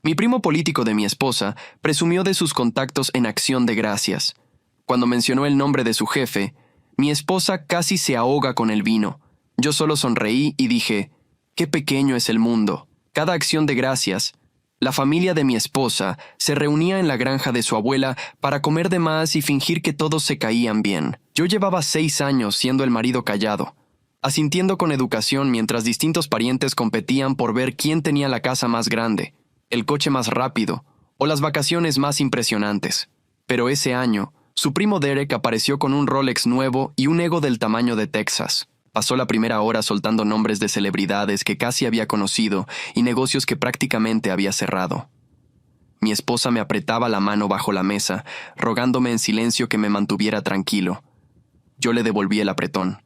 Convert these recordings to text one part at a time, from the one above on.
Mi primo político de mi esposa presumió de sus contactos en Acción de Gracias. Cuando mencionó el nombre de su jefe, mi esposa casi se ahoga con el vino. Yo solo sonreí y dije, «Qué pequeño es el mundo». Cada Acción de Gracias, la familia de mi esposa se reunía en la granja de su abuela para comer de más y fingir que todos se caían bien. Yo llevaba 6 años siendo el marido callado, asintiendo con educación mientras distintos parientes competían por ver quién tenía la casa más grande, el coche más rápido o las vacaciones más impresionantes. Pero ese año, su primo Derek apareció con un Rolex nuevo y un ego del tamaño de Texas. Pasó la primera hora soltando nombres de celebridades que casi había conocido y negocios que prácticamente había cerrado. Mi esposa me apretaba la mano bajo la mesa, rogándome en silencio que me mantuviera tranquilo. Yo le devolví el apretón.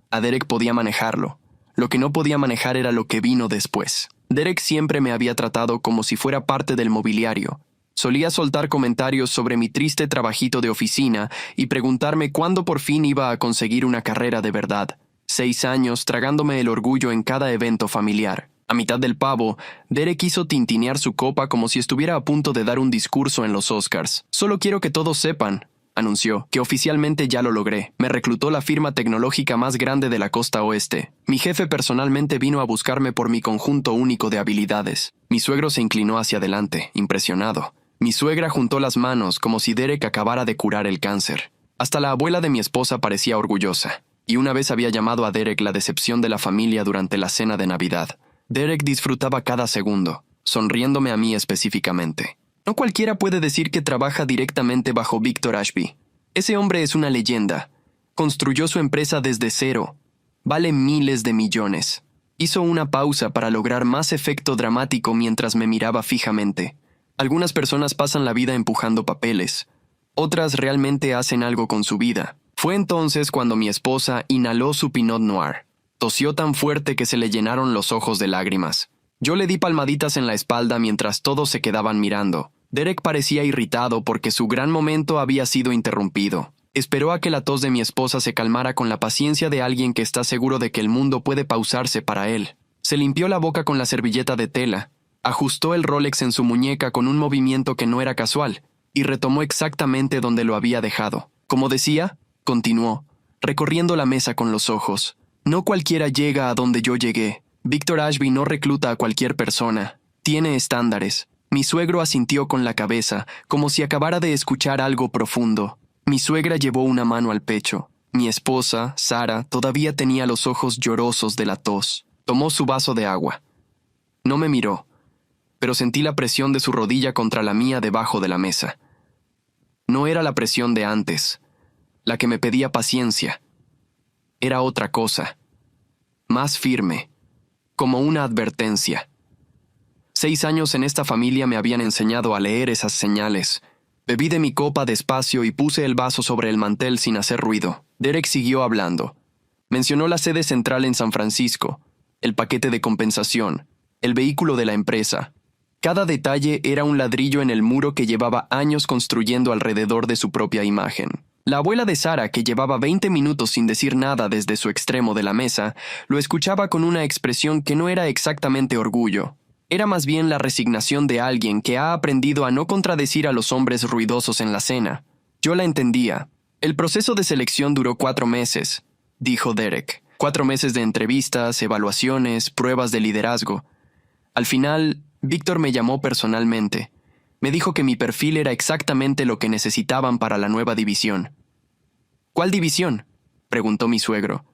A Derek podía manejarlo. Lo que no podía manejar era lo que vino después. Derek siempre me había tratado como si fuera parte del mobiliario. Solía soltar comentarios sobre mi triste trabajito de oficina y preguntarme cuándo por fin iba a conseguir una carrera de verdad. 6 años tragándome el orgullo en cada evento familiar. A mitad del pavo, Derek quiso tintinear su copa como si estuviera a punto de dar un discurso en los Oscars. «Solo quiero que todos sepan», anunció, «que oficialmente ya lo logré. Me reclutó la firma tecnológica más grande de la costa oeste. Mi jefe personalmente vino a buscarme por mi conjunto único de habilidades». Mi suegro se inclinó hacia adelante, impresionado. Mi suegra juntó las manos como si Derek acabara de curar el cáncer. Hasta la abuela de mi esposa parecía orgullosa. Y una vez había llamado a Derek la decepción de la familia durante la cena de Navidad. Derek disfrutaba cada segundo, sonriéndome a mí específicamente. No cualquiera puede decir que trabaja directamente bajo Victor Ashby. Ese hombre es una leyenda. Construyó su empresa desde cero. Vale miles de millones. Hizo una pausa para lograr más efecto dramático mientras me miraba fijamente. Algunas personas pasan la vida empujando papeles. Otras realmente hacen algo con su vida. Fue entonces cuando mi esposa inhaló su Pinot Noir. Tosió tan fuerte que se le llenaron los ojos de lágrimas. Yo le di palmaditas en la espalda mientras todos se quedaban mirando. Derek parecía irritado porque su gran momento había sido interrumpido. Esperó a que la tos de mi esposa se calmara con la paciencia de alguien que está seguro de que el mundo puede pausarse para él. Se limpió la boca con la servilleta de tela, ajustó el Rolex en su muñeca con un movimiento que no era casual, y retomó exactamente donde lo había dejado. Como decía, continuó, recorriendo la mesa con los ojos. No cualquiera llega a donde yo llegué. Victor Ashby no recluta a cualquier persona. Tiene estándares. Mi suegro asintió con la cabeza, como si acabara de escuchar algo profundo. Mi suegra llevó una mano al pecho. Mi esposa, Sara, todavía tenía los ojos llorosos de la tos. Tomó su vaso de agua. No me miró, pero sentí la presión de su rodilla contra la mía debajo de la mesa. No era la presión de antes, la que me pedía paciencia. Era otra cosa, más firme, como una advertencia. 6 años en esta familia me habían enseñado a leer esas señales. Bebí de mi copa despacio y puse el vaso sobre el mantel sin hacer ruido. Derek siguió hablando. Mencionó la sede central en San Francisco, el paquete de compensación, el vehículo de la empresa. Cada detalle era un ladrillo en el muro que llevaba años construyendo alrededor de su propia imagen. La abuela de Sara, que llevaba 20 minutos sin decir nada desde su extremo de la mesa, lo escuchaba con una expresión que no era exactamente orgullo. Era más bien la resignación de alguien que ha aprendido a no contradecir a los hombres ruidosos en la cena. Yo la entendía. El proceso de selección duró 4 meses, dijo Derek. 4 meses de entrevistas, evaluaciones, pruebas de liderazgo. Al final, Víctor me llamó personalmente. Me dijo que mi perfil era exactamente lo que necesitaban para la nueva división. ¿Cuál división?, preguntó mi suegro.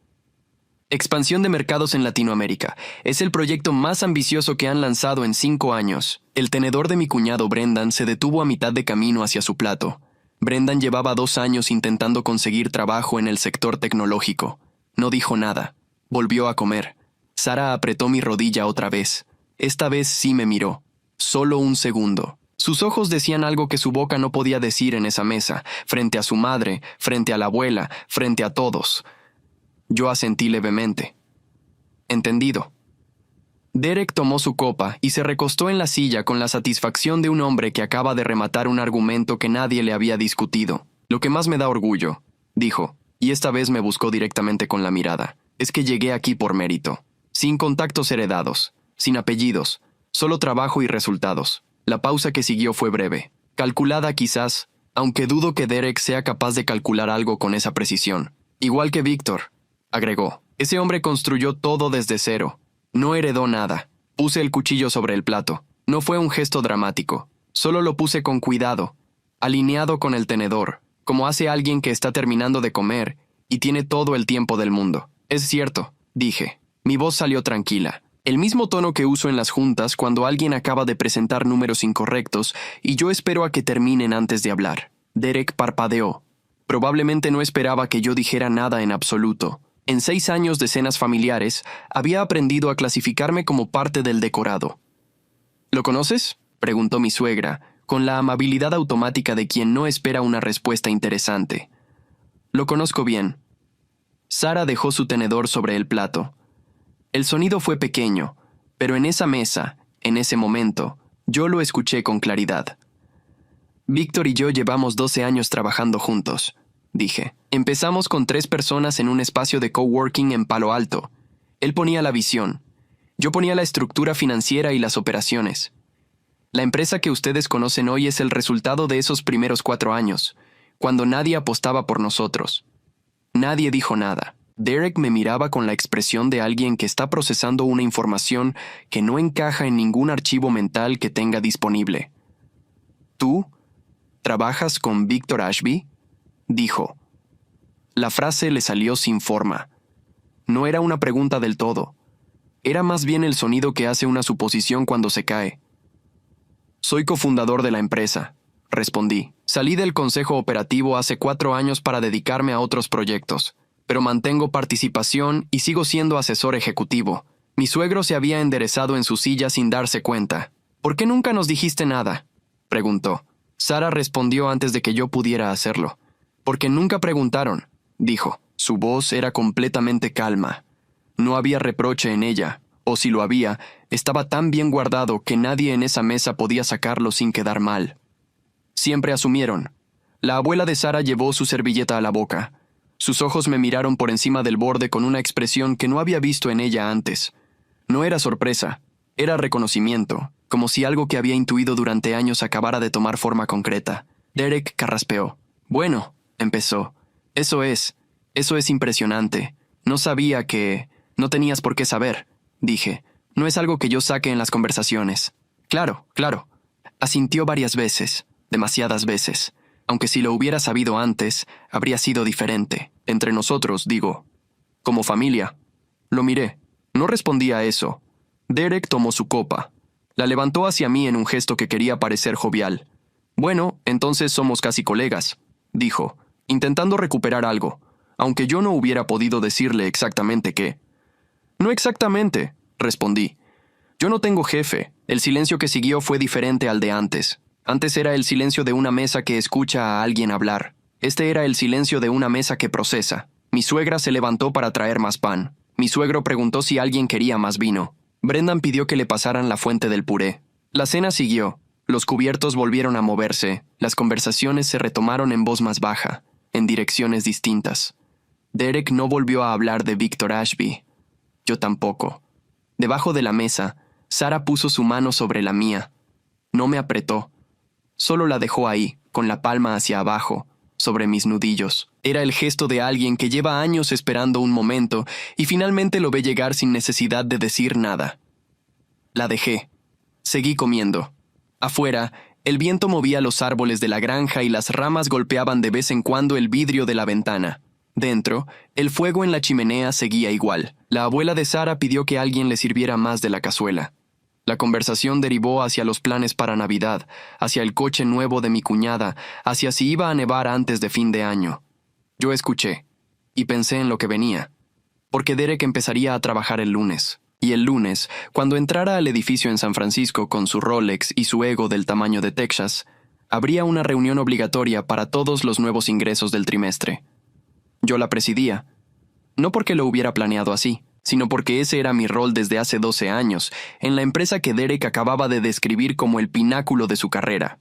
Expansión de mercados en Latinoamérica. Es el proyecto más ambicioso que han lanzado en 5 años. El tenedor de mi cuñado Brendan se detuvo a mitad de camino hacia su plato. Brendan llevaba 2 años intentando conseguir trabajo en el sector tecnológico. No dijo nada. Volvió a comer. Sara apretó mi rodilla otra vez. Esta vez sí me miró. Solo un segundo. Sus ojos decían algo que su boca no podía decir en esa mesa, frente a su madre, frente a la abuela, frente a todos. Yo asentí levemente. Entendido. Derek tomó su copa y se recostó en la silla con la satisfacción de un hombre que acaba de rematar un argumento que nadie le había discutido. Lo que más me da orgullo, dijo, y esta vez me buscó directamente con la mirada, es que llegué aquí por mérito. Sin contactos heredados, sin apellidos, solo trabajo y resultados. La pausa que siguió fue breve, calculada quizás, aunque dudo que Derek sea capaz de calcular algo con esa precisión. Igual que Víctor, agregó. Ese hombre construyó todo desde cero. No heredó nada. Puse el cuchillo sobre el plato. No fue un gesto dramático. Solo lo puse con cuidado, alineado con el tenedor, como hace alguien que está terminando de comer y tiene todo el tiempo del mundo. Es cierto, dije. Mi voz salió tranquila. El mismo tono que uso en las juntas cuando alguien acaba de presentar números incorrectos y yo espero a que terminen antes de hablar. Derek parpadeó. Probablemente no esperaba que yo dijera nada en absoluto. En 6 años de cenas familiares, había aprendido a clasificarme como parte del decorado. ¿Lo conoces?, preguntó mi suegra, con la amabilidad automática de quien no espera una respuesta interesante. Lo conozco bien. Sara dejó su tenedor sobre el plato. El sonido fue pequeño, pero en esa mesa, en ese momento, yo lo escuché con claridad. Víctor y yo llevamos 12 años trabajando juntos, dije. Empezamos con 3 personas en un espacio de coworking en Palo Alto. Él ponía la visión. Yo ponía la estructura financiera y las operaciones. La empresa que ustedes conocen hoy es el resultado de esos primeros 4 años, cuando nadie apostaba por nosotros. Nadie dijo nada. Derek me miraba con la expresión de alguien que está procesando una información que no encaja en ningún archivo mental que tenga disponible. ¿Tú trabajas con Víctor Ashby?, dijo. La frase le salió sin forma. No era una pregunta del todo. Era más bien el sonido que hace una suposición cuando se cae. Soy cofundador de la empresa, respondí. Salí del consejo operativo hace 4 años para dedicarme a otros proyectos, pero mantengo participación y sigo siendo asesor ejecutivo. Mi suegro se había enderezado en su silla sin darse cuenta. ¿Por qué nunca nos dijiste nada?, preguntó. Sara respondió antes de que yo pudiera hacerlo. Porque nunca preguntaron, dijo. Su voz era completamente calma. No había reproche en ella, o si lo había, estaba tan bien guardado que nadie en esa mesa podía sacarlo sin quedar mal. Siempre asumieron. La abuela de Sara llevó su servilleta a la boca. Sus ojos me miraron por encima del borde con una expresión que no había visto en ella antes. No era sorpresa, era reconocimiento, como si algo que había intuido durante años acabara de tomar forma concreta. Derek carraspeó. Bueno, empezó. Eso es impresionante. No sabía que... No tenías por qué saber, dije. No es algo que yo saque en las conversaciones. Claro. Asintió varias veces, demasiadas veces. Aunque si lo hubiera sabido antes, habría sido diferente. Entre nosotros, digo. Como familia. Lo miré. No respondí a eso. Derek tomó su copa. La levantó hacia mí en un gesto que quería parecer jovial. Bueno, entonces somos casi colegas, dijo, intentando recuperar algo, aunque yo no hubiera podido decirle exactamente qué. No exactamente, respondí. Yo no tengo jefe. El silencio que siguió fue diferente al de antes. Antes era el silencio de una mesa que escucha a alguien hablar. Este era el silencio de una mesa que procesa. Mi suegra se levantó para traer más pan. Mi suegro preguntó si alguien quería más vino. Brendan pidió que le pasaran la fuente del puré. La cena siguió. Los cubiertos volvieron a moverse. Las conversaciones se retomaron en voz más baja, en direcciones distintas. Derek no volvió a hablar de Víctor Ashby. Yo tampoco. Debajo de la mesa, Sara puso su mano sobre la mía. No me apretó. Solo la dejó ahí, con la palma hacia abajo, sobre mis nudillos. Era el gesto de alguien que lleva años esperando un momento y finalmente lo ve llegar sin necesidad de decir nada. La dejé. Seguí comiendo. Afuera, el viento movía los árboles de la granja y las ramas golpeaban de vez en cuando el vidrio de la ventana. Dentro, el fuego en la chimenea seguía igual. La abuela de Sara pidió que alguien le sirviera más de la cazuela. La conversación derivó hacia los planes para Navidad, hacia el coche nuevo de mi cuñada, hacia si iba a nevar antes de fin de año. Yo escuché, y pensé en lo que venía, porque Derek empezaría a trabajar el lunes. Y el lunes, cuando entrara al edificio en San Francisco con su Rolex y su ego del tamaño de Texas, habría una reunión obligatoria para todos los nuevos ingresos del trimestre. Yo la presidía, no porque lo hubiera planeado así, sino porque ese era mi rol desde hace 12 años, en la empresa que Derek acababa de describir como el pináculo de su carrera.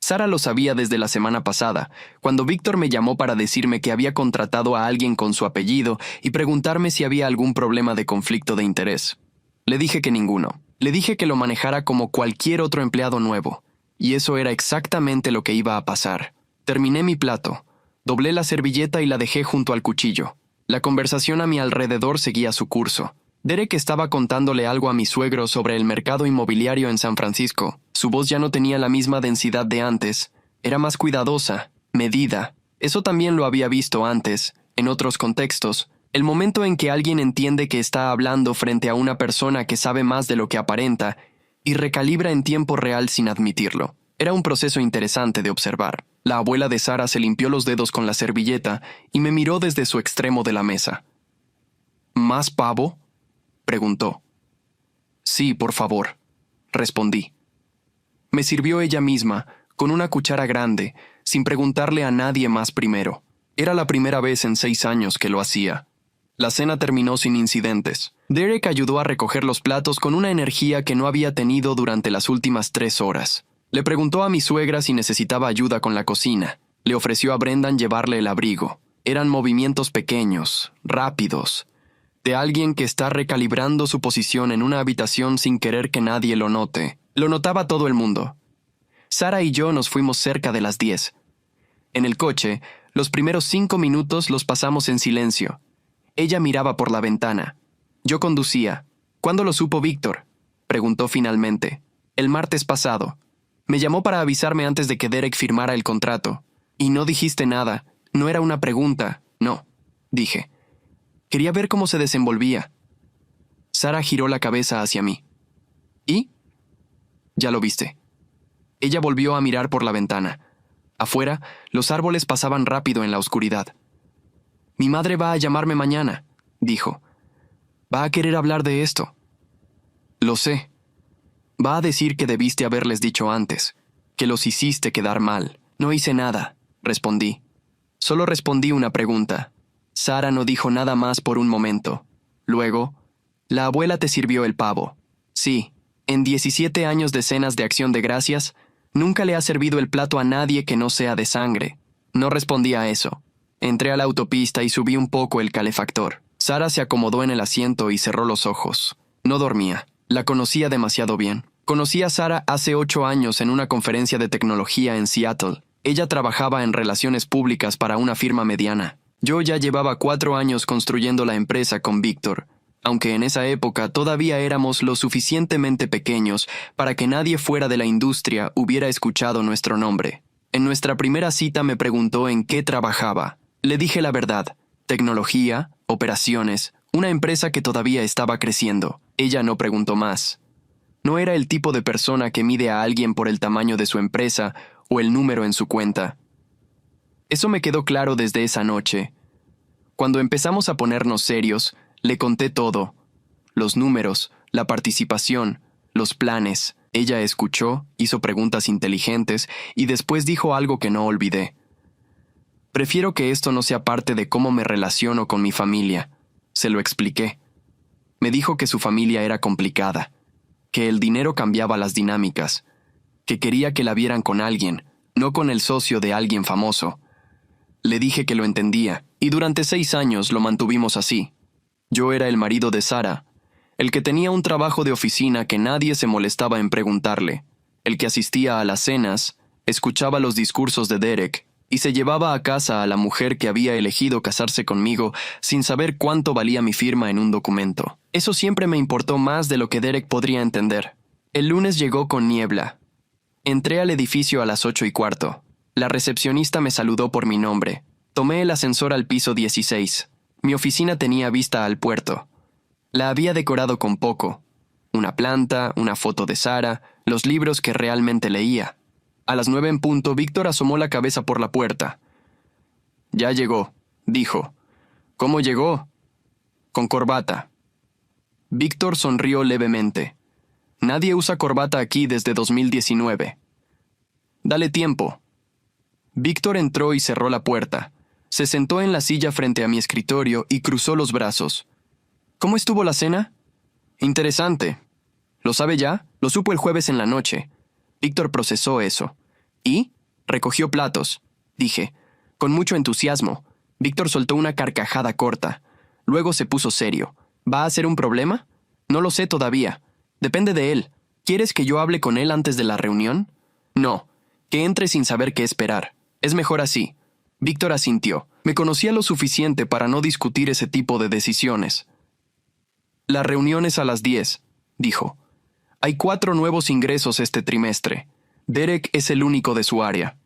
Sara lo sabía desde la semana pasada, cuando Víctor me llamó para decirme que había contratado a alguien con su apellido y preguntarme si había algún problema de conflicto de interés. Le dije que ninguno. Le dije que lo manejara como cualquier otro empleado nuevo, y eso era exactamente lo que iba a pasar. Terminé mi plato, doblé la servilleta y la dejé junto al cuchillo. La conversación a mi alrededor seguía su curso. Derek estaba contándole algo a mi suegro sobre el mercado inmobiliario en San Francisco. Su voz ya no tenía la misma densidad de antes. Era más cuidadosa, medida. Eso también lo había visto antes, en otros contextos. El momento en que alguien entiende que está hablando frente a una persona que sabe más de lo que aparenta y recalibra en tiempo real sin admitirlo. Era un proceso interesante de observar. La abuela de Sara se limpió los dedos con la servilleta y me miró desde su extremo de la mesa. ¿Más pavo?, preguntó. Sí, por favor, respondí. Me sirvió ella misma, con una cuchara grande, sin preguntarle a nadie más primero. Era la primera vez en 6 años que lo hacía. La cena terminó sin incidentes. Derek ayudó a recoger los platos con una energía que no había tenido durante las últimas 3 horas. Le preguntó a mi suegra si necesitaba ayuda con la cocina. Le ofreció a Brendan llevarle el abrigo. Eran movimientos pequeños, rápidos, de alguien que está recalibrando su posición en una habitación sin querer que nadie lo note. Lo notaba todo el mundo. Sara y yo nos fuimos cerca de las 10. En el coche, los primeros 5 minutos los pasamos en silencio. Ella miraba por la ventana. Yo conducía. ¿Cuándo lo supo Víctor?, preguntó finalmente. El martes pasado. Me llamó para avisarme antes de que Derek firmara el contrato. Y no dijiste nada. No era una pregunta. No, dije. Quería ver cómo se desenvolvía. Sara giró la cabeza hacia mí. ¿Y? Ya lo viste. Ella volvió a mirar por la ventana. Afuera, los árboles pasaban rápido en la oscuridad. Mi madre va a llamarme mañana, dijo. Va a querer hablar de esto. Lo sé. Va a decir que debiste haberles dicho antes, que los hiciste quedar mal. No hice nada, respondí. Solo respondí una pregunta. Sara no dijo nada más por un momento. Luego, la abuela te sirvió el pavo. Sí, en 17 años de cenas de acción de gracias, nunca le ha servido el plato a nadie que no sea de sangre. No respondí a eso. Entré a la autopista y subí un poco el calefactor. Sara se acomodó en el asiento y cerró los ojos. No dormía. La conocía demasiado bien. Conocí a Sara hace 8 años en una conferencia de tecnología en Seattle. Ella trabajaba en relaciones públicas para una firma mediana. Yo ya llevaba 4 años construyendo la empresa con Víctor, aunque en esa época todavía éramos lo suficientemente pequeños para que nadie fuera de la industria hubiera escuchado nuestro nombre. En nuestra primera cita me preguntó en qué trabajaba. Le dije la verdad: tecnología, operaciones, una empresa que todavía estaba creciendo. Ella no preguntó más. No era el tipo de persona que mide a alguien por el tamaño de su empresa o el número en su cuenta. Eso me quedó claro desde esa noche. Cuando empezamos a ponernos serios, le conté todo. Los números, la participación, los planes. Ella escuchó, hizo preguntas inteligentes y después dijo algo que no olvidé. Prefiero que esto no sea parte de cómo me relaciono con mi familia. Se lo expliqué. Me dijo que su familia era complicada, que el dinero cambiaba las dinámicas, que quería que la vieran con alguien, no con el socio de alguien famoso. Le dije que lo entendía, y durante 6 años lo mantuvimos así. Yo era el marido de Sara, el que tenía un trabajo de oficina que nadie se molestaba en preguntarle, el que asistía a las cenas, escuchaba los discursos de Derek y se llevaba a casa a la mujer que había elegido casarse conmigo sin saber cuánto valía mi firma en un documento. Eso siempre me importó más de lo que Derek podría entender. El lunes llegó con niebla. Entré al edificio a las 8:15. La recepcionista me saludó por mi nombre. Tomé el ascensor al piso 16. Mi oficina tenía vista al puerto. La había decorado con poco. Una planta, una foto de Sara, los libros que realmente leía. A las 9 en punto, Víctor asomó la cabeza por la puerta. Ya llegó, dijo. ¿Cómo llegó? Con corbata. Víctor sonrió levemente. Nadie usa corbata aquí desde 2019. Dale tiempo. Víctor entró y cerró la puerta. Se sentó en la silla frente a mi escritorio y cruzó los brazos. ¿Cómo estuvo la cena? Interesante. ¿Lo sabe ya? Lo supo el jueves en la noche. Víctor procesó eso. ¿Y? Recogió platos, dije, con mucho entusiasmo. Víctor soltó una carcajada corta. Luego se puso serio. ¿Va a ser un problema? No lo sé todavía. Depende de él. ¿Quieres que yo hable con él antes de la reunión? No, que entre sin saber qué esperar. Es mejor así. Víctor asintió. Me conocía lo suficiente para no discutir ese tipo de decisiones. La reunión es a las 10, dijo. Hay 4 nuevos ingresos este trimestre. Derek es el único de su área.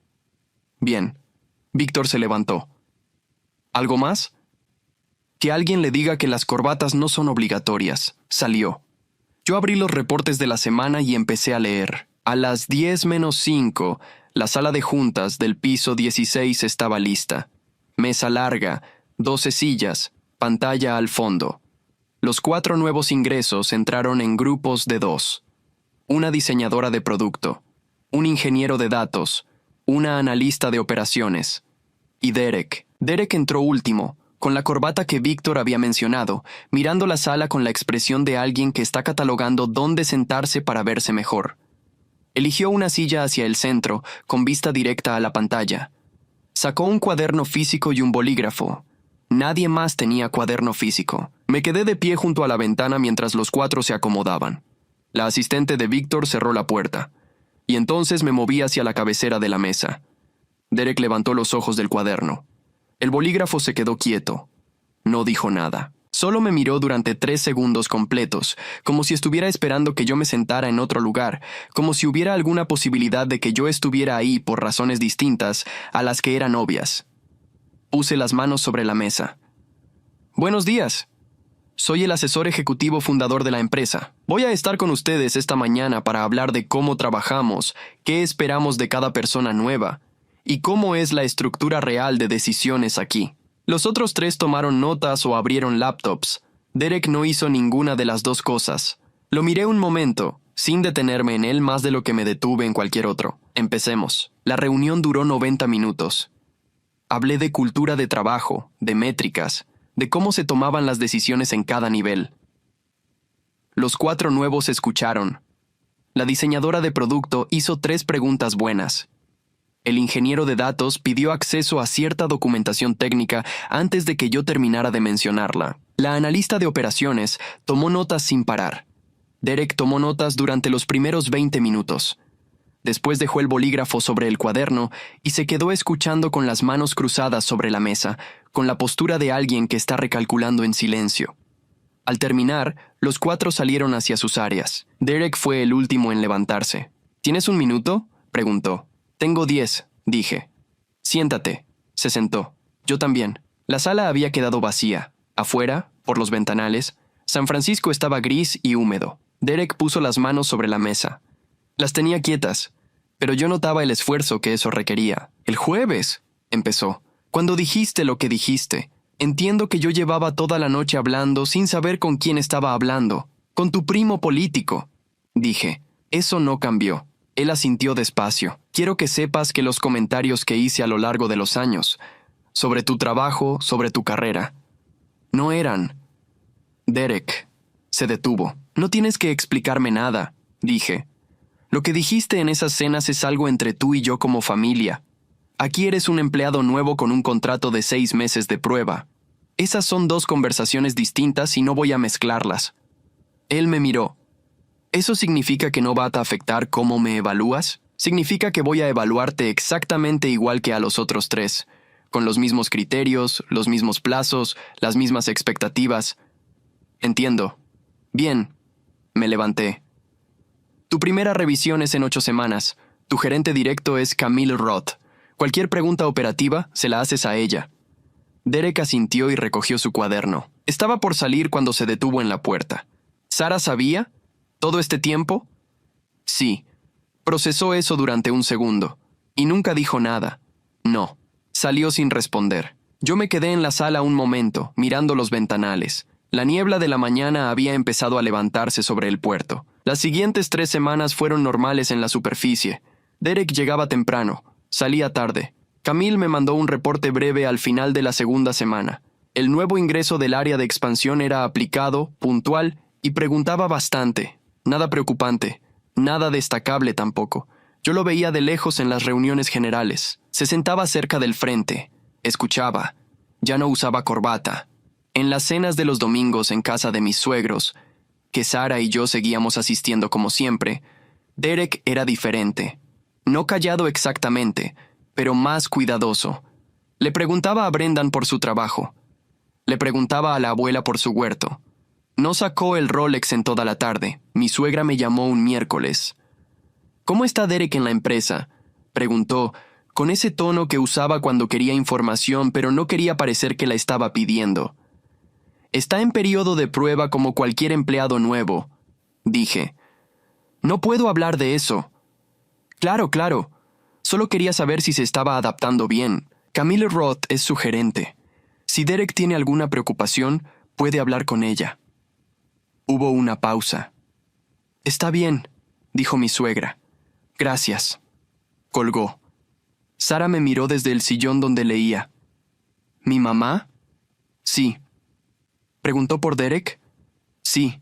Bien. Víctor se levantó. ¿Algo más? Que alguien le diga que las corbatas no son obligatorias. Salió. Yo abrí los reportes de la semana y empecé a leer. A las 10:05, la sala de juntas del piso 16 estaba lista. Mesa larga, 12 sillas, pantalla al fondo. Los 4 nuevos ingresos entraron en grupos de 2. Una diseñadora de producto, un ingeniero de datos, una analista de operaciones. Y Derek. Derek entró último, con la corbata que Víctor había mencionado, mirando la sala con la expresión de alguien que está catalogando dónde sentarse para verse mejor. Eligió una silla hacia el centro, con vista directa a la pantalla. Sacó un cuaderno físico y un bolígrafo. Nadie más tenía cuaderno físico. Me quedé de pie junto a la ventana mientras los 4 se acomodaban. La asistente de Víctor cerró la puerta, y entonces me moví hacia la cabecera de la mesa. Derek levantó los ojos del cuaderno. El bolígrafo se quedó quieto. No dijo nada. Solo me miró durante 3 segundos completos, como si estuviera esperando que yo me sentara en otro lugar, como si hubiera alguna posibilidad de que yo estuviera ahí por razones distintas a las que eran obvias. Puse las manos sobre la mesa. Buenos días. Soy el asesor ejecutivo fundador de la empresa. Voy a estar con ustedes esta mañana para hablar de cómo trabajamos, qué esperamos de cada persona nueva, y cómo es la estructura real de decisiones aquí. Los otros 3 tomaron notas o abrieron laptops. Derek no hizo ninguna de las 2 cosas. Lo miré un momento, sin detenerme en él más de lo que me detuve en cualquier otro. Empecemos. La reunión duró 90 minutos. Hablé de cultura de trabajo, de métricas, de cómo se tomaban las decisiones en cada nivel. Los 4 nuevos escucharon. La diseñadora de producto hizo 3 preguntas buenas. El ingeniero de datos pidió acceso a cierta documentación técnica antes de que yo terminara de mencionarla. La analista de operaciones tomó notas sin parar. Derek tomó notas durante los primeros 20 minutos. Después dejó el bolígrafo sobre el cuaderno y se quedó escuchando con las manos cruzadas sobre la mesa, con la postura de alguien que está recalculando en silencio. Al terminar, los 4 salieron hacia sus áreas. Derek fue el último en levantarse. ¿Tienes un minuto?, preguntó. Tengo 10, dije. Siéntate. Se sentó. Yo también. La sala había quedado vacía. Afuera, por los ventanales, San Francisco estaba gris y húmedo. Derek puso las manos sobre la mesa. Las tenía quietas, pero yo notaba el esfuerzo que eso requería. El jueves, empezó. Cuando dijiste lo que dijiste, entiendo que yo llevaba toda la noche hablando sin saber con quién estaba hablando. Con tu primo político. Dije. Eso no cambió. Él asintió despacio. Quiero que sepas que los comentarios que hice a lo largo de los años, sobre tu trabajo, sobre tu carrera, no eran... Derek se detuvo. No tienes que explicarme nada, dije. Lo que dijiste en esas cenas es algo entre tú y yo como familia. Aquí eres un empleado nuevo con un contrato de 6 meses de prueba. Esas son 2 conversaciones distintas y no voy a mezclarlas. Él me miró. ¿Eso significa que no va a afectar cómo me evalúas? Significa que voy a evaluarte exactamente igual que a los otros 3, con los mismos criterios, los mismos plazos, las mismas expectativas. Entiendo. Bien. Me levanté. Tu primera revisión es en 8 semanas. Tu gerente directo es Camille Roth. Cualquier pregunta operativa se la haces a ella. Derek asintió y recogió su cuaderno. Estaba por salir cuando se detuvo en la puerta. ¿Sara sabía? ¿Todo este tiempo? Sí. Procesó eso durante un segundo. Y nunca dijo nada. No. Salió sin responder. Yo me quedé en la sala un momento, mirando los ventanales. La niebla de la mañana había empezado a levantarse sobre el puerto. Las siguientes 3 semanas fueron normales en la superficie. Derek llegaba temprano. Salía tarde. Camille me mandó un reporte breve al final de la segunda semana. El nuevo ingreso del área de expansión era aplicado, puntual, y preguntaba bastante. Nada preocupante. Nada destacable tampoco. Yo lo veía de lejos en las reuniones generales. Se sentaba cerca del frente. Escuchaba. Ya no usaba corbata. En las cenas de los domingos en casa de mis suegros, que Sara y yo seguíamos asistiendo como siempre, Derek era diferente. No callado exactamente, pero más cuidadoso. Le preguntaba a Brendan por su trabajo. Le preguntaba a la abuela por su huerto. No sacó el Rolex en toda la tarde. Mi suegra me llamó un miércoles. «¿Cómo está Derek en la empresa?», preguntó, con ese tono que usaba cuando quería información pero no quería parecer que la estaba pidiendo. «Está en periodo de prueba como cualquier empleado nuevo», dije. «No puedo hablar de eso». Claro. Solo quería saber si se estaba adaptando bien. Camille Roth es su gerente. Si Derek tiene alguna preocupación, puede hablar con ella». Hubo una pausa. «Está bien», dijo mi suegra. «Gracias». Colgó. Sara me miró desde el sillón donde leía. «¿Mi mamá?» «Sí». ¿Preguntó por Derek?» «Sí».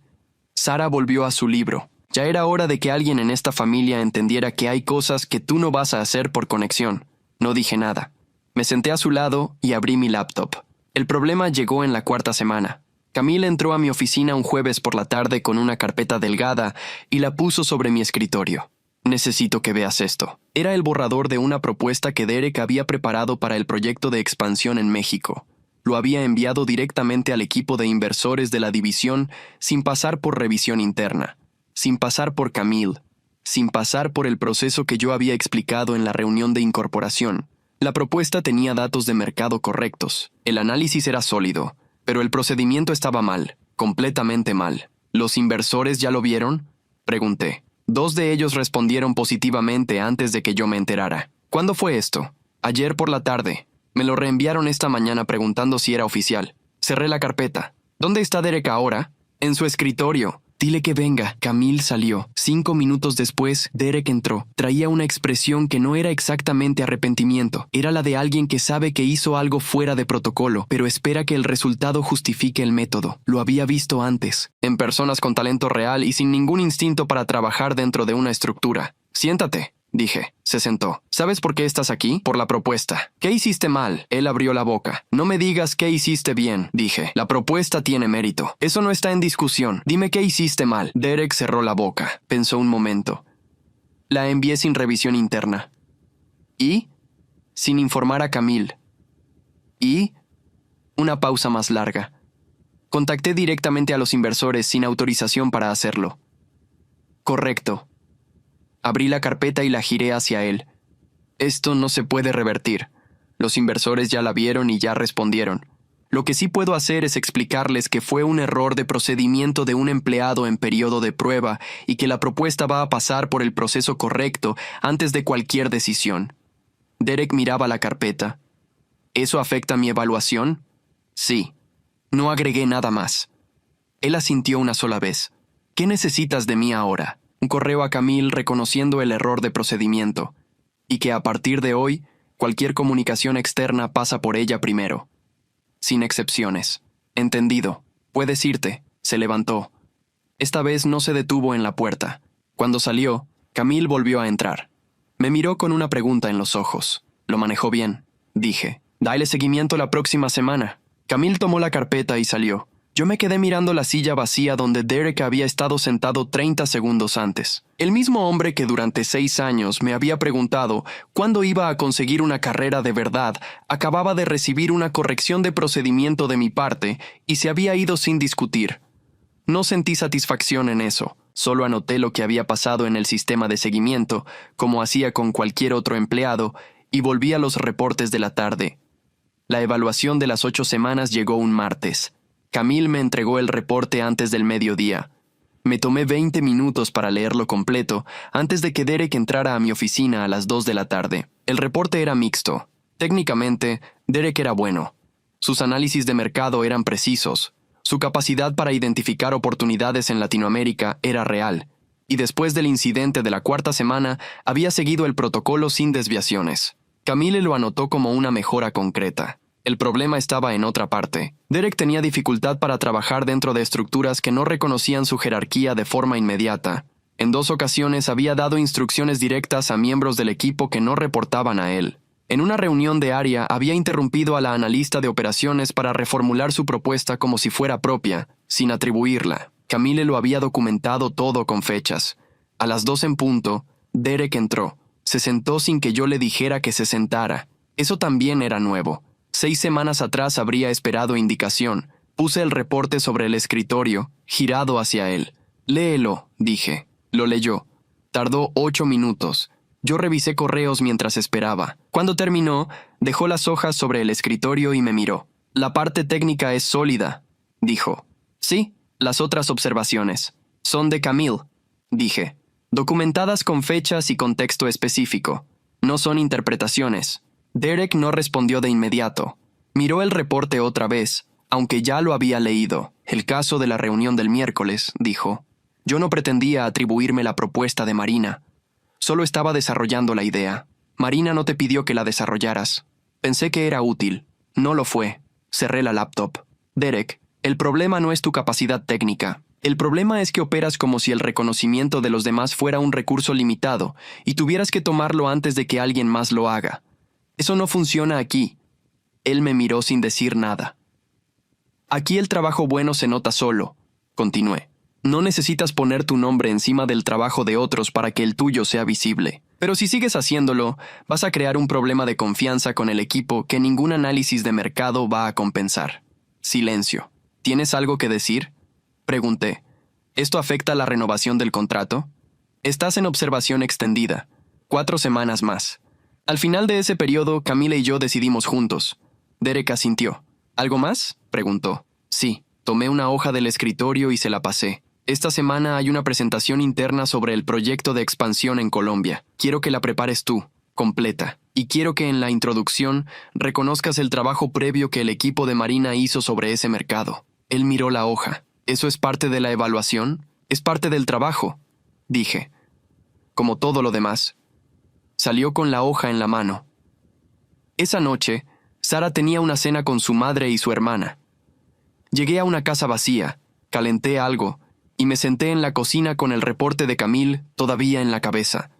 Sara volvió a su libro. Ya era hora de que alguien en esta familia entendiera que hay cosas que tú no vas a hacer por conexión. No dije nada. Me senté a su lado y abrí mi laptop. El problema llegó en la 4ª semana. Camille entró a mi oficina un jueves por la tarde con una carpeta delgada y la puso sobre mi escritorio. «Necesito que veas esto». Era el borrador de una propuesta que Derek había preparado para el proyecto de expansión en México. Lo había enviado directamente al equipo de inversores de la división sin pasar por revisión interna, sin pasar por Camille, sin pasar por el proceso que yo había explicado en la reunión de incorporación. La propuesta tenía datos de mercado correctos, el análisis era sólido, pero el procedimiento estaba mal, completamente mal. ¿Los inversores ya lo vieron?, pregunté. 2 de ellos respondieron positivamente antes de que yo me enterara. ¿Cuándo fue esto? Ayer por la tarde. Me lo reenviaron esta mañana preguntando si era oficial. Cerré la carpeta. ¿Dónde está Derek ahora? En su escritorio. Dile que venga. Camille salió. 5 minutos después, Derek entró. Traía una expresión que no era exactamente arrepentimiento. Era la de alguien que sabe que hizo algo fuera de protocolo, pero espera que el resultado justifique el método. Lo había visto antes. En personas con talento real y sin ningún instinto para trabajar dentro de una estructura. «Siéntate», dije. Se sentó. «¿Sabes por qué estás aquí? Por la propuesta». «¿Qué hiciste mal?». Él abrió la boca. «No me digas qué hiciste bien», dije. «La propuesta tiene mérito. Eso no está en discusión. Dime qué hiciste mal». Derek cerró la boca. Pensó un momento. «La envié sin revisión interna». «¿Y?» «Sin informar a Camille». «¿Y?» Una pausa más larga. «Contacté directamente a los inversores sin autorización para hacerlo». «Correcto». Abrí la carpeta y la giré hacia él. «Esto no se puede revertir. Los inversores ya la vieron y ya respondieron. Lo que sí puedo hacer es explicarles que fue un error de procedimiento de un empleado en periodo de prueba y que la propuesta va a pasar por el proceso correcto antes de cualquier decisión». Derek miraba la carpeta. «¿Eso afecta mi evaluación?» «Sí». No agregué nada más. Él asintió una sola vez. «¿Qué necesitas de mí ahora?» Un correo a Camille reconociendo el error de procedimiento, y que a partir de hoy, cualquier comunicación externa pasa por ella primero. Sin excepciones. «Entendido. Puedes irte». Se levantó. Esta vez no se detuvo en la puerta. Cuando salió, Camille volvió a entrar. Me miró con una pregunta en los ojos. «Lo manejó bien», dije. «Dale seguimiento la próxima semana». Camille tomó la carpeta y salió. Yo me quedé mirando la silla vacía donde Derek había estado sentado 30 segundos antes. El mismo hombre que durante 6 años me había preguntado cuándo iba a conseguir una carrera de verdad, acababa de recibir una corrección de procedimiento de mi parte y se había ido sin discutir. No sentí satisfacción en eso, solo anoté lo que había pasado en el sistema de seguimiento, como hacía con cualquier otro empleado, y volví a los reportes de la tarde. La evaluación de las 8 semanas llegó un martes. Camille me entregó el reporte antes del mediodía. Me tomé 20 minutos para leerlo completo antes de que Derek entrara a mi oficina a las 2 de la tarde. El reporte era mixto. Técnicamente, Derek era bueno. Sus análisis de mercado eran precisos. Su capacidad para identificar oportunidades en Latinoamérica era real. Y después del incidente de la 4ª semana, había seguido el protocolo sin desviaciones. Camille lo anotó como una mejora concreta. El problema estaba en otra parte. Derek tenía dificultad para trabajar dentro de estructuras que no reconocían su jerarquía de forma inmediata. En 2 ocasiones había dado instrucciones directas a miembros del equipo que no reportaban a él. En una reunión de área había interrumpido a la analista de operaciones para reformular su propuesta como si fuera propia, sin atribuirla. Camille lo había documentado todo con fechas. A las 2 en punto, Derek entró. Se sentó sin que yo le dijera que se sentara. Eso también era nuevo. 6 semanas atrás habría esperado indicación. Puse el reporte sobre el escritorio, girado hacia él. «Léelo», dije. Lo leyó. Tardó 8 minutos. Yo revisé correos mientras esperaba. Cuando terminó, dejó las hojas sobre el escritorio y me miró. «La parte técnica es sólida», dijo. «Sí, las otras observaciones. Son de Camille», dije. «Documentadas con fechas y contexto específico. No son interpretaciones». Derek no respondió de inmediato. Miró el reporte otra vez, aunque ya lo había leído. «El caso de la reunión del miércoles», dijo. «Yo no pretendía atribuirme la propuesta de Marina. Solo estaba desarrollando la idea. Marina no te pidió que la desarrollaras. Pensé que era útil. No lo fue». Cerré la laptop. «Derek, el problema no es tu capacidad técnica. El problema es que operas como si el reconocimiento de los demás fuera un recurso limitado y tuvieras que tomarlo antes de que alguien más lo haga. Eso no funciona aquí». Él me miró sin decir nada. «Aquí el trabajo bueno se nota solo», continué. «No necesitas poner tu nombre encima del trabajo de otros para que el tuyo sea visible. Pero si sigues haciéndolo, vas a crear un problema de confianza con el equipo que ningún análisis de mercado va a compensar». Silencio. «¿Tienes algo que decir?», pregunté. «¿Esto afecta la renovación del contrato?». «Estás en observación extendida. 4 semanas más». Al final de ese periodo, Camille y yo decidimos juntos. Derek asintió. «¿Algo más?», preguntó. «Sí». Tomé una hoja del escritorio y se la pasé. «Esta semana hay una presentación interna sobre el proyecto de expansión en Colombia. Quiero que la prepares tú, completa. Y quiero que en la introducción reconozcas el trabajo previo que el equipo de Marina hizo sobre ese mercado». Él miró la hoja. «¿Eso es parte de la evaluación? Es parte del trabajo», dije. «Como todo lo demás». Salió con la hoja en la mano. Esa noche, Sara tenía una cena con su madre y su hermana. Llegué a una casa vacía, calenté algo y me senté en la cocina con el reporte de Camille todavía en la cabeza.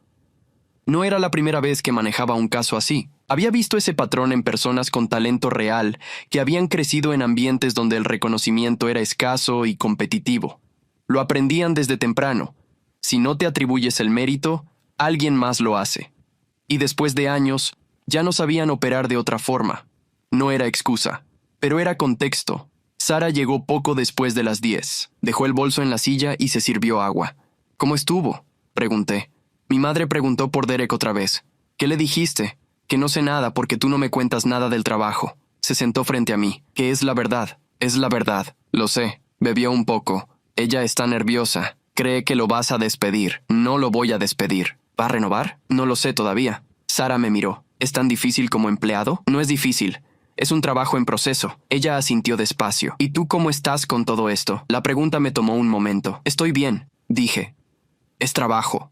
No era la primera vez que manejaba un caso así. Había visto ese patrón en personas con talento real que habían crecido en ambientes donde el reconocimiento era escaso y competitivo. Lo aprendían desde temprano. Si no te atribuyes el mérito, alguien más lo hace. Y después de años, ya no sabían operar de otra forma. No era excusa, pero era contexto. Sara llegó poco después de las 10. Dejó el bolso en la silla y se sirvió agua. «¿Cómo estuvo?», pregunté. Mi madre preguntó por Derek otra vez. «¿Qué le dijiste?». «Que no sé nada porque tú no me cuentas nada del trabajo». Se sentó frente a mí. «Que es la verdad». «Es la verdad». «Lo sé». Bebió un poco. «Ella está nerviosa. Cree que lo vas a despedir». «No lo voy a despedir». «¿Va a renovar?». «No lo sé todavía». Sara me miró. «¿Es tan difícil como empleado?». «No es difícil. Es un trabajo en proceso». Ella asintió despacio. «¿Y tú cómo estás con todo esto?». La pregunta me tomó un momento. «Estoy bien», dije. «Es trabajo».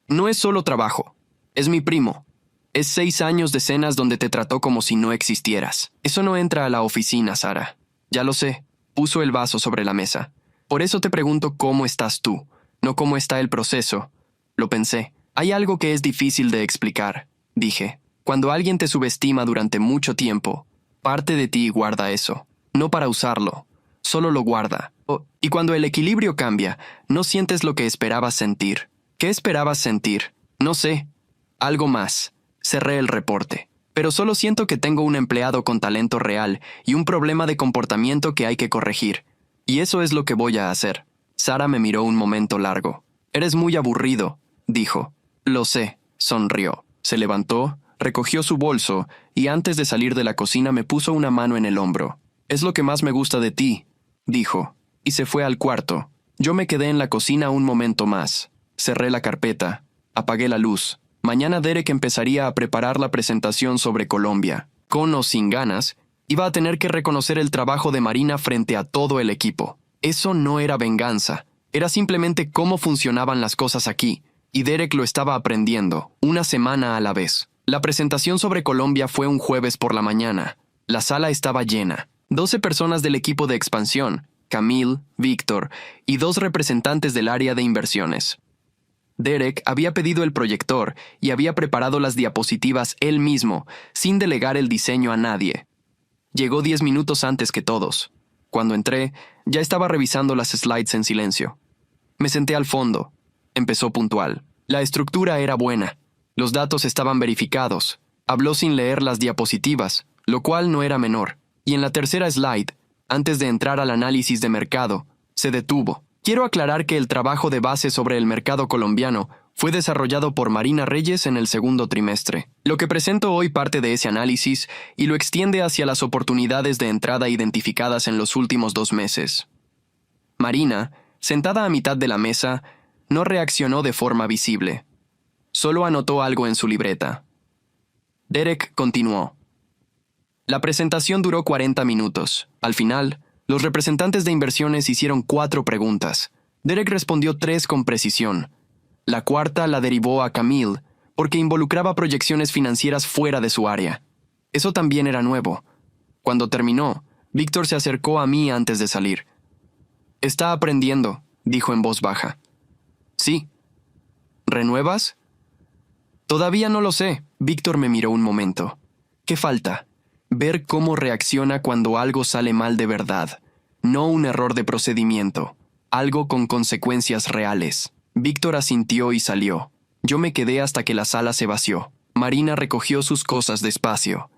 «No es solo trabajo. Es mi primo. Es 6 años de cenas donde te trató como si no existieras. Eso no entra a la oficina, Sara». «Ya lo sé». Puso el vaso sobre la mesa. «Por eso te pregunto cómo estás tú, no cómo está el proceso». Lo pensé. «Hay algo que es difícil de explicar», dije. «Cuando alguien te subestima durante mucho tiempo, parte de ti guarda eso. No para usarlo, solo lo guarda. Y cuando el equilibrio cambia, no sientes lo que esperabas sentir». «¿Qué esperabas sentir?». «No sé. Algo más». Cerré el reporte. «Pero solo siento que tengo un empleado con talento real y un problema de comportamiento que hay que corregir. Y eso es lo que voy a hacer». Sara me miró un momento largo. «Eres muy aburrido», dijo. «Lo sé», sonrió. Se levantó, recogió su bolso y antes de salir de la cocina me puso una mano en el hombro. «Es lo que más me gusta de ti», dijo, y se fue al cuarto. Yo me quedé en la cocina un momento más. Cerré la carpeta. Apagué la luz. Mañana Derek empezaría a preparar la presentación sobre Colombia. Con o sin ganas, iba a tener que reconocer el trabajo de Marina frente a todo el equipo. Eso no era venganza. Era simplemente cómo funcionaban las cosas aquí. Y Derek lo estaba aprendiendo, una semana a la vez. La presentación sobre Colombia fue un jueves por la mañana. La sala estaba llena. 12 personas del equipo de expansión, Camille, Víctor y 2 representantes del área de inversiones. Derek había pedido el proyector y había preparado las diapositivas él mismo, sin delegar el diseño a nadie. Llegó 10 minutos antes que todos. Cuando entré, ya estaba revisando las slides en silencio. Me senté al fondo. Empezó puntual. La estructura era buena. Los datos estaban verificados. Habló sin leer las diapositivas, lo cual no era menor. Y en la tercera slide, antes de entrar al análisis de mercado, se detuvo. Quiero aclarar que el trabajo de base sobre el mercado colombiano fue desarrollado por Marina Reyes en el segundo trimestre. Lo que presento hoy parte de ese análisis y lo extiende hacia las oportunidades de entrada identificadas en los últimos 2 meses. Marina, sentada a mitad de la mesa, no reaccionó de forma visible. Solo anotó algo en su libreta. Derek continuó. La presentación duró 40 minutos. Al final, los representantes de inversiones hicieron 4 preguntas. Derek respondió 3 con precisión. La cuarta la derivó a Camille, porque involucraba proyecciones financieras fuera de su área. Eso también era nuevo. Cuando terminó, Víctor se acercó a mí antes de salir. «Está aprendiendo», dijo en voz baja. «Sí». «¿Renuevas?» «Todavía no lo sé». Víctor me miró un momento. «¿Qué falta?» Ver cómo reacciona cuando algo sale mal de verdad, no un error de procedimiento, algo con consecuencias reales. Víctor asintió y salió. Yo me quedé hasta que la sala se vació. Marina recogió sus cosas despacio.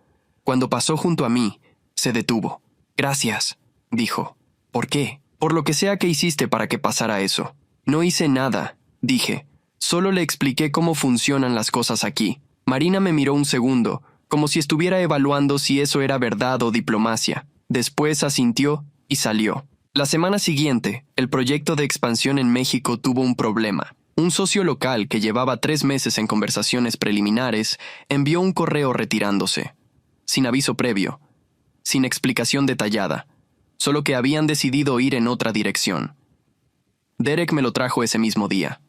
Cuando pasó junto a mí, se detuvo. «Gracias», dijo. «¿Por qué?» «Por lo que sea que hiciste para que pasara eso». «No hice nada», dije. «Solo le expliqué cómo funcionan las cosas aquí». Marina me miró un segundo, como si estuviera evaluando si eso era verdad o diplomacia. Después asintió y salió. La semana siguiente, el proyecto de expansión en México tuvo un problema. Un socio local que llevaba 3 meses en conversaciones preliminares envió un correo retirándose. Sin aviso previo. Sin explicación detallada. Solo que habían decidido ir en otra dirección. Derek me lo trajo ese mismo día.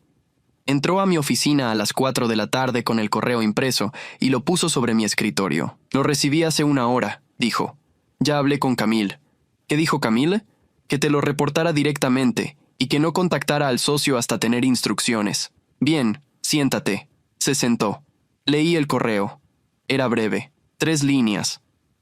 Entró a mi oficina a las 4 de la tarde con el correo impreso y lo puso sobre mi escritorio. «Lo recibí hace 1 hora», dijo. «Ya hablé con Camille». «¿Qué dijo Camille?» «Que te lo reportara directamente y que no contactara al socio hasta tener instrucciones». «Bien, siéntate». Se sentó. Leí el correo. Era breve. 3 líneas.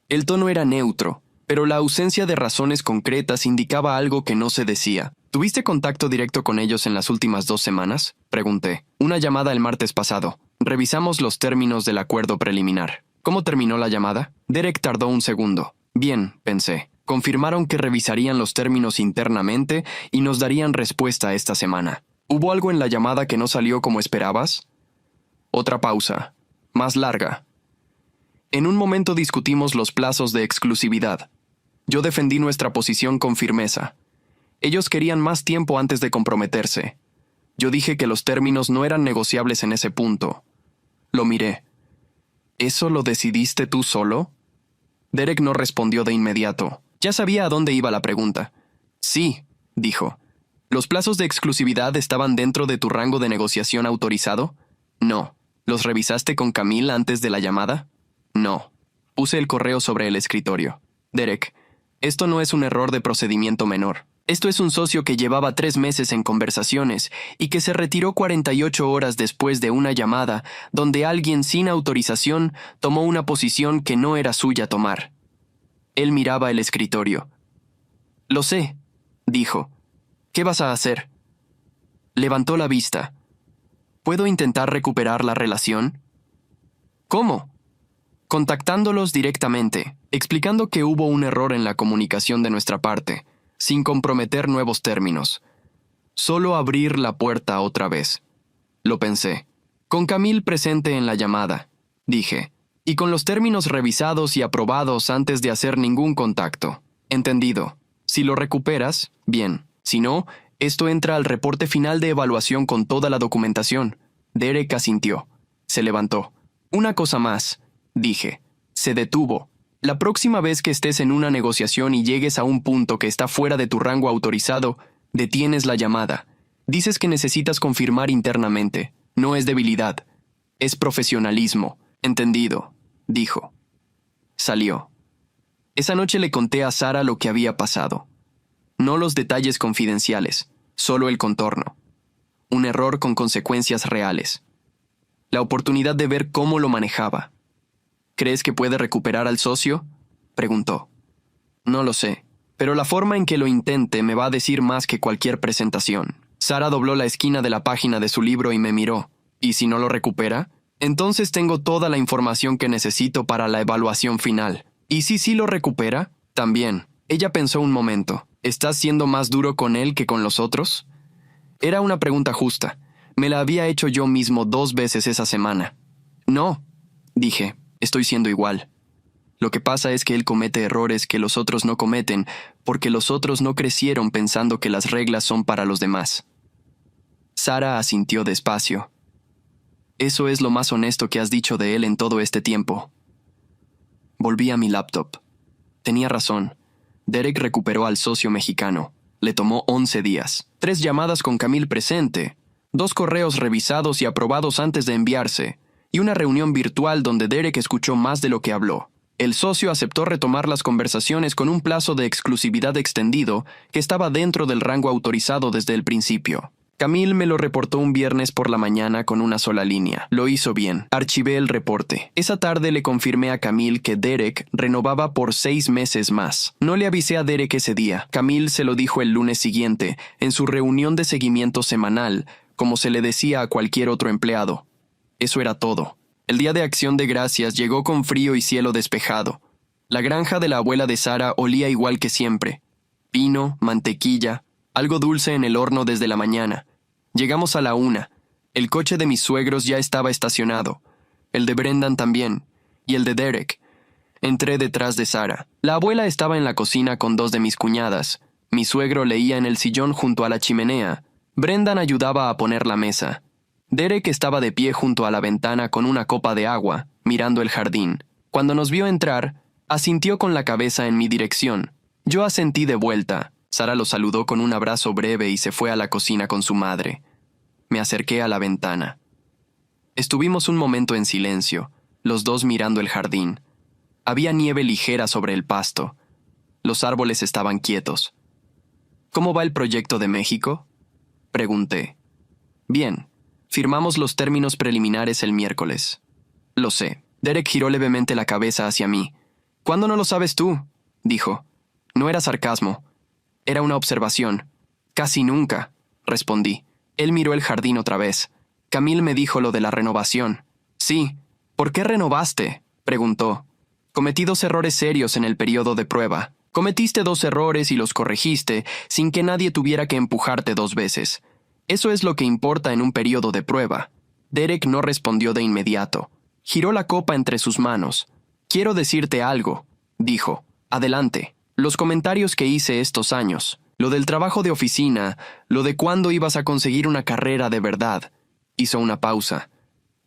El tono era neutro, pero la ausencia de razones concretas indicaba algo que no se decía. «¿Tuviste contacto directo con ellos en las últimas 2 semanas?» Pregunté. «Una llamada el martes pasado. Revisamos los términos del acuerdo preliminar». «¿Cómo terminó la llamada?» Derek tardó un segundo. «Bien», pensé. Confirmaron que revisarían los términos internamente y nos darían respuesta esta semana. ¿Hubo algo en la llamada que no salió como esperabas?» Otra pausa. Más larga. En un momento discutimos los plazos de exclusividad. Yo defendí nuestra posición con firmeza. Ellos querían más tiempo antes de comprometerse. Yo dije que los términos no eran negociables en ese punto. Lo miré. ¿Eso lo decidiste tú solo? Derek no respondió de inmediato. Ya sabía a dónde iba la pregunta. Sí, dijo. ¿Los plazos de exclusividad estaban dentro de tu rango de negociación autorizado? No. ¿Los revisaste con Camille antes de la llamada? No. Puse el correo sobre el escritorio. Derek, esto no es un error de procedimiento menor. Esto es un socio que llevaba 3 meses en conversaciones y que se retiró 48 horas después de una llamada donde alguien sin autorización tomó una posición que no era suya tomar. Él miraba el escritorio. «Lo sé», dijo. «¿Qué vas a hacer?» Levantó la vista. «¿Puedo intentar recuperar la relación?» «¿Cómo?» «Contactándolos directamente, explicando que hubo un error en la comunicación de nuestra parte, sin comprometer nuevos términos. Solo abrir la puerta otra vez». Lo pensé. «Con Camille presente en la llamada», dije, «y con los términos revisados y aprobados antes de hacer ningún contacto». «Entendido. Si lo recuperas, bien. Si no, esto entra al reporte final de evaluación con toda la documentación». Derek asintió. Se levantó. «Una cosa más», dije. Se detuvo. «La próxima vez que estés en una negociación y llegues a un punto que está fuera de tu rango autorizado, detienes la llamada. Dices que necesitas confirmar internamente. No es debilidad. Es profesionalismo». «Entendido», dijo. Salió. Esa noche le conté a Sara lo que había pasado. No los detalles confidenciales, solo el contorno. Un error con consecuencias reales. La oportunidad de ver cómo lo manejaba. «¿Crees que puede recuperar al socio?», preguntó. «No lo sé. pero la forma en que lo intente me va a decir más que cualquier presentación. Sara dobló la esquina de la página de su libro y me miró. ¿Y si no lo recupera? Entonces tengo toda la información que necesito para la evaluación final. ¿Y si sí lo recupera? También. Ella pensó un momento. ¿Estás siendo más duro con él que con los otros? Era una pregunta justa. Me la había hecho yo mismo 2 veces esa semana. No, dije, estoy siendo igual. Lo que pasa es que él comete errores que los otros no cometen porque los otros no crecieron pensando que las reglas son para los demás. Sara asintió despacio. Eso es lo más honesto que has dicho de él en todo este tiempo. Volví a mi laptop. Tenía razón. Derek recuperó al socio mexicano. Le tomó 11 días. 3 llamadas con Camille presente, 2 correos revisados y aprobados antes de enviarse, y una reunión virtual donde Derek escuchó más de lo que habló. El socio aceptó retomar las conversaciones con un plazo de exclusividad extendido que estaba dentro del rango autorizado desde el principio. Camille me lo reportó un viernes por la mañana con una sola línea. Lo hizo bien. Archivé el reporte. Esa tarde le confirmé a Camille que Derek renovaba por 6 meses más. No le avisé a Derek ese día. Camille se lo dijo el lunes siguiente, en su reunión de seguimiento semanal, como se le decía a cualquier otro empleado. Eso era todo. El día de Acción de Gracias llegó con frío y cielo despejado. La granja de la abuela de Sara olía igual que siempre. Pino, mantequilla, algo dulce en el horno desde la mañana. Llegamos a la 1. El coche de mis suegros ya estaba estacionado. El de Brendan también. Y el de Derek. Entré detrás de Sara. La abuela estaba en la cocina con 2 de mis cuñadas. Mi suegro leía en el sillón junto a la chimenea. Brendan ayudaba a poner la mesa. Derek estaba de pie junto a la ventana con una copa de agua, mirando el jardín. Cuando nos vio entrar, asintió con la cabeza en mi dirección. Yo asentí de vuelta. Sara lo saludó con un abrazo breve y se fue a la cocina con su madre. Me acerqué a la ventana. Estuvimos un momento en silencio, los dos mirando el jardín. Había nieve ligera sobre el pasto. Los árboles estaban quietos. ¿Cómo va el proyecto de México?, pregunté. Bien, firmamos los términos preliminares el miércoles. Lo sé. Derek giró levemente la cabeza hacia mí. ¿Cuándo no lo sabes tú?, dijo. No era sarcasmo. Era una observación. Casi nunca, respondí. Él miró el jardín otra vez. Camille me dijo lo de la renovación. Sí. ¿Por qué renovaste?, preguntó. Cometí 2 errores serios en el periodo de prueba. Cometiste 2 errores y los corregiste sin que nadie tuviera que empujarte 2 veces. Eso es lo que importa en un periodo de prueba. Derek no respondió de inmediato. Giró la copa entre sus manos. Quiero decirte algo, dijo. Adelante. Los comentarios que hice estos años, lo del trabajo de oficina, lo de cuándo ibas a conseguir una carrera de verdad. Hizo una pausa.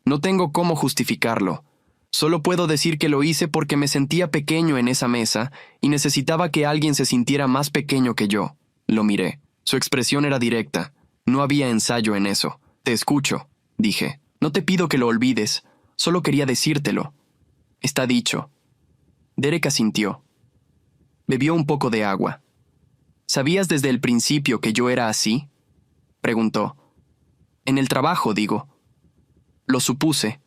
No tengo cómo justificarlo. Solo puedo decir que lo hice porque me sentía pequeño en esa mesa y necesitaba que alguien se sintiera más pequeño que yo. Lo miré. Su expresión era directa. No había ensayo en eso. Te escucho, dije. No te pido que lo olvides. Solo quería decírtelo. Está dicho. Derek asintió. Bebió un poco de agua. ¿Sabías desde el principio que yo era así?, preguntó. En el trabajo, digo. Lo supuse.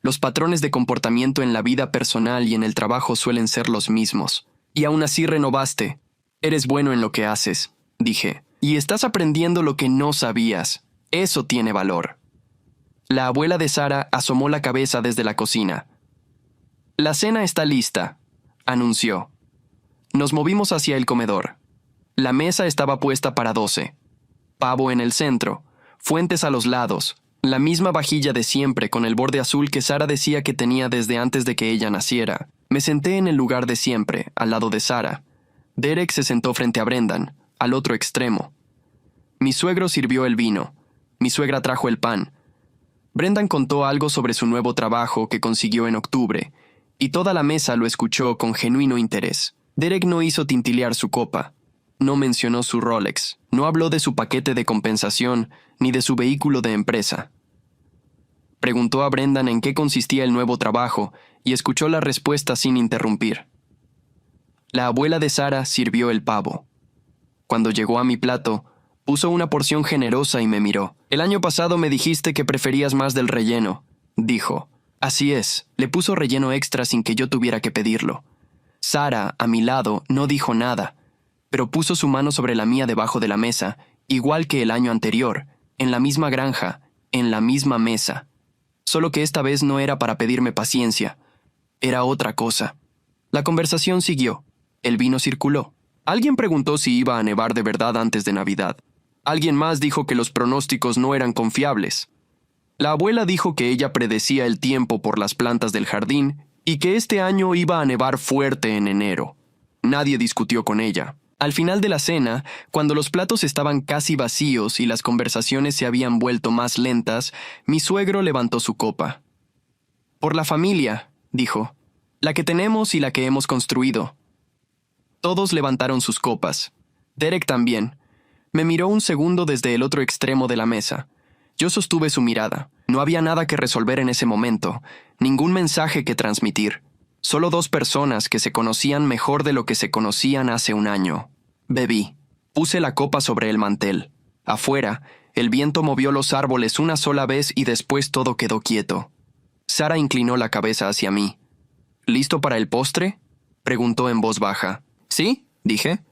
Los patrones de comportamiento en la vida personal y en el trabajo suelen ser los mismos. Y aún así renovaste. Eres bueno en lo que haces, dije. Y estás aprendiendo lo que no sabías. Eso tiene valor. La abuela de Sara asomó la cabeza desde la cocina. La cena está lista, anunció. Nos movimos hacia el comedor. La mesa estaba puesta para 12. Pavo en el centro, fuentes a los lados, la misma vajilla de siempre con el borde azul que Sara decía que tenía desde antes de que ella naciera. Me senté en el lugar de siempre, al lado de Sara. Derek se sentó frente a Brendan, al otro extremo. Mi suegro sirvió el vino. Mi suegra trajo el pan. Brendan contó algo sobre su nuevo trabajo que consiguió en octubre, y toda la mesa lo escuchó con genuino interés. Derek no hizo tintilear su copa. No mencionó su Rolex. No habló de su paquete de compensación ni de su vehículo de empresa. Preguntó a Brendan en qué consistía el nuevo trabajo y escuchó la respuesta sin interrumpir. La abuela de Sara sirvió el pavo. Cuando llegó a mi plato, puso una porción generosa y me miró. El año pasado me dijiste que preferías más del relleno, dijo. Así es, le puso relleno extra sin que yo tuviera que pedirlo. Sara, a mi lado, no dijo nada. pero puso su mano sobre la mía debajo de la mesa, igual que el año anterior, en la misma granja, en la misma mesa. Solo que esta vez no era para pedirme paciencia, era otra cosa. La conversación siguió. El vino circuló. Alguien preguntó si iba a nevar de verdad antes de Navidad. Alguien más dijo que los pronósticos no eran confiables. La abuela dijo que ella predecía el tiempo por las plantas del jardín y que este año iba a nevar fuerte en enero. Nadie discutió con ella. Al final de la cena, cuando los platos estaban casi vacíos y las conversaciones se habían vuelto más lentas, mi suegro levantó su copa. «Por la familia», dijo, «la que tenemos y la que hemos construido». Todos levantaron sus copas. Derek también. Me miró un segundo desde el otro extremo de la mesa. Yo sostuve su mirada. No había nada que resolver en ese momento, ningún mensaje que transmitir. Solo dos personas que se conocían mejor de lo que se conocían hace un año. Bebí. Puse la copa sobre el mantel. Afuera, el viento movió los árboles una sola vez y después todo quedó quieto. Sara inclinó la cabeza hacia mí. «¿Listo para el postre?», preguntó en voz baja. «Sí», dije.